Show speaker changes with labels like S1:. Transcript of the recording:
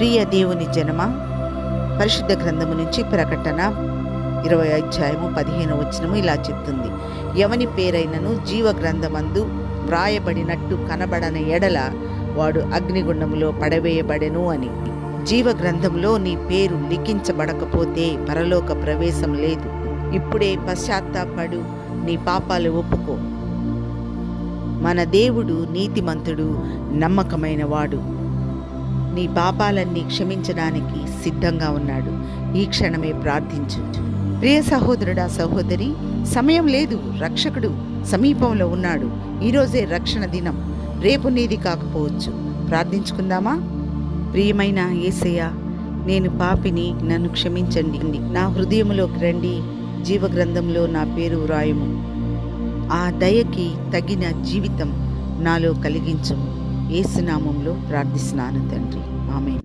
S1: ప్రియ దేవుని జనమా, పరిశుద్ధ గ్రంథము నుంచి ప్రకటన 20 అధ్యాయము 15 ఇలా చెప్తుంది. ఎవని పేరైనను జీవ గ్రంథమందు వ్రాయబడినట్టు కనబడని ఎడల వాడు అగ్నిగుండములో పడవేయబడెను అని. జీవ గ్రంథంలో నీ పేరు లిఖించబడకపోతే పరలోక ప్రవేశం లేదు. ఇప్పుడే పశ్చాత్తాపడు, నీ పాపాలు ఒప్పుకో. మన దేవుడు నీతిమంతుడు, నమ్మకమైన వాడు. నీ పాపాలన్నీ క్షమించడానికి సిద్ధంగా ఉన్నాడు. ఈ క్షణమే ప్రార్థించు. ప్రియ సహోదరుడా, సహోదరి, సమయం లేదు, రక్షకుడు సమీపంలో ఉన్నాడు. ఈరోజే రక్షణ దినం, రేపు నీది కాకపోవచ్చు. ప్రార్థించుకుందామా? ప్రియమైన యేసయ్య, నేను పాపిని, నన్ను క్షమించండి. నా హృదయంలోకి రండి, జీవగ్రంథంలో నా పేరు వ్రాయుము. ఆ దయకి తగిన జీవితం నాలో కలిగించుము. యేసు నామములో ప్రార్థిస్తున్నాను తండ్రి. ఆమేన్.